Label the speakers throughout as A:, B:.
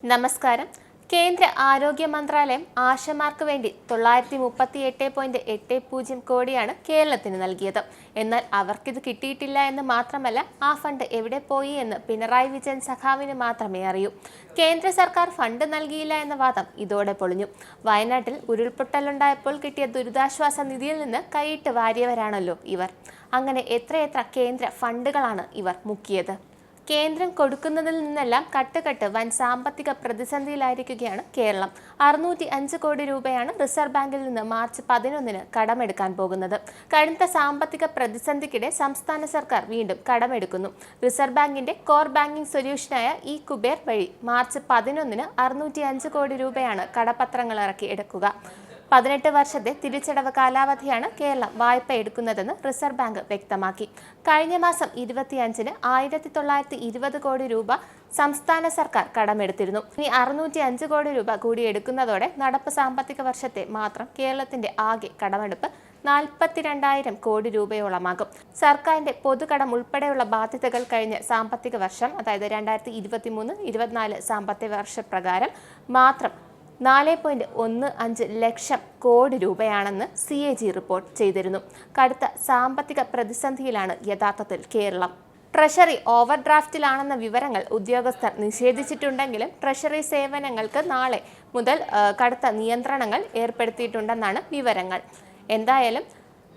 A: നമസ്കാരം. കേന്ദ്ര ആരോഗ്യ മന്ത്രാലയം ആശമാർക്ക് വേണ്ടി 938.80 കോടിയാണ് കേരളത്തിന് നൽകിയത്. എന്നാൽ അവർക്കിത് കിട്ടിയിട്ടില്ല എന്ന് മാത്രമല്ല, ആ ഫണ്ട് എവിടെ പോയി എന്ന് പിണറായി വിജയൻ സഖാവിന് മാത്രമേ അറിയൂ. കേന്ദ്ര സർക്കാർ ഫണ്ട് നൽകിയില്ല എന്ന വാദം ഇതോടെ പൊളിഞ്ഞു. വയനാട്ടിൽ ഉരുൾപൊട്ടലുണ്ടായപ്പോൾ കിട്ടിയ ദുരിതാശ്വാസ നിധിയിൽ നിന്ന് കൈയിട്ട് വാരിയവരാണല്ലോ ഇവർ. അങ്ങനെ എത്രയെത്ര കേന്ദ്ര ഫണ്ടുകളാണ് ഇവർ മുക്കിയത്. കേന്ദ്രം കൊടുക്കുന്നതിൽ നിന്നെല്ലാം കട്ട് വൻ സാമ്പത്തിക പ്രതിസന്ധിയിലായിരിക്കുകയാണ് കേരളം. 605 കോടി രൂപയാണ് റിസർവ് ബാങ്കിൽ നിന്ന് മാർച്ച് 11-ന് കടമെടുക്കാൻ പോകുന്നത്. കടുത്ത സാമ്പത്തിക പ്രതിസന്ധിക്കിടെ സംസ്ഥാന സർക്കാർ വീണ്ടും കടമെടുക്കുന്നു. റിസർവ് ബാങ്കിന്റെ കോർ ബാങ്കിംഗ് സൊല്യൂഷനായ ഇ കുബേർ വഴി മാർച്ച് 11-ന് 605 കോടി രൂപയാണ് കടപ്പത്രങ്ങൾ ഇറക്കി എടുക്കുക. 18 വർഷത്തെ തിരിച്ചടവ് കാലാവധിയാണ് കേരളം വായ്പ എടുക്കുന്നതെന്ന് റിസർവ് ബാങ്ക് വ്യക്തമാക്കി. കഴിഞ്ഞ മാസം 25-ന് 1920 കോടി രൂപ സംസ്ഥാന സർക്കാർ കടമെടുത്തിരുന്നു. ഇനി 605 കോടി രൂപ കൂടി എടുക്കുന്നതോടെ നടപ്പ് സാമ്പത്തിക വർഷത്തെ മാത്രം കേരളത്തിന്റെ ആകെ കടമെടുപ്പ് 42,000 കോടി രൂപയോളമാകും. സർക്കാരിന്റെ പൊതുകടം ഉൾപ്പെടെയുള്ള ബാധ്യതകൾ കഴിഞ്ഞ സാമ്പത്തിക വർഷം, അതായത് 2023-24 സാമ്പത്തിക വർഷപ്രകാരം മാത്രം 4.15 ലക്ഷം കോടി രൂപയാണെന്ന് CAG റിപ്പോർട്ട് ചെയ്തിരുന്നു. കടുത്ത സാമ്പത്തിക പ്രതിസന്ധിയിലാണ് യഥാർത്ഥത്തിൽ കേരളം. ട്രഷറി ഓവർ ഡ്രാഫ്റ്റിലാണെന്ന വിവരങ്ങൾ ഉദ്യോഗസ്ഥർ നിഷേധിച്ചിട്ടുണ്ടെങ്കിലും ട്രഷറി സേവനങ്ങൾക്ക് നാളെ മുതൽ കടുത്ത നിയന്ത്രണങ്ങൾ ഏർപ്പെടുത്തിയിട്ടുണ്ടെന്നാണ് വിവരങ്ങൾ. എന്തായാലും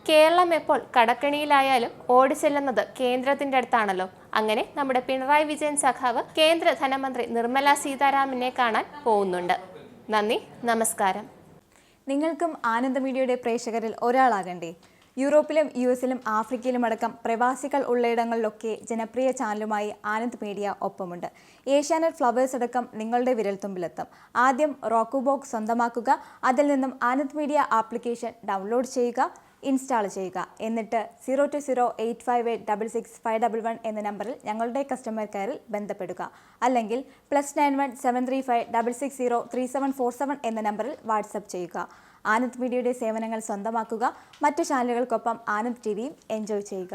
A: കേരളം എപ്പോൾ കടക്കെണിയിലായാലും ഓടിച്ചെല്ലുന്നത് കേന്ദ്രത്തിന്റെ അടുത്താണല്ലോ. അങ്ങനെ നമ്മുടെ പിണറായി വിജയൻ സഖാവ് കേന്ദ്ര ധനമന്ത്രി നിർമ്മല സീതാരാമനെ കാണാൻ പോകുന്നുണ്ട്. നന്ദി, നമസ്കാരം.
B: നിങ്ങൾക്കും ആനന്ദ മീഡിയയുടെ പ്രേക്ഷകരിൽ ഒരാളാകണ്ടേ? യൂറോപ്പിലും US-ലും ആഫ്രിക്കയിലും അടക്കം പ്രവാസികൾ ഉള്ളയിടങ്ങളിലൊക്കെ ജനപ്രിയ ചാനലുമായി ആനന്ദ് മീഡിയ ഒപ്പമുണ്ട്. ഏഷ്യാനെറ്റ് ഫ്ലവേഴ്സ് അടക്കം നിങ്ങളുടെ വിരൽത്തുമ്പിലെത്തും. ആദ്യം റോക്കു ബോക്സ് സ്വന്തമാക്കുക. അതിൽ നിന്നും ആനന്ദ് മീഡിയ ആപ്ലിക്കേഷൻ ഡൗൺലോഡ് ചെയ്യുക, ഇൻസ്റ്റാൾ ചെയ്യുക. എന്നിട്ട് 02085866511 എന്ന നമ്പറിൽ ഞങ്ങളുടെ കസ്റ്റമർ കെയറിൽ ബന്ധപ്പെടുക. അല്ലെങ്കിൽ +91 735 660 3747 എന്ന നമ്പറിൽ വാട്സപ്പ് ചെയ്യുക. ആനന്ദ് മീഡിയയുടെ സേവനങ്ങൾ സ്വന്തമാക്കുക. മറ്റു ചാനലുകൾക്കൊപ്പം ആനന്ദ് TVയും എൻജോയ് ചെയ്യുക.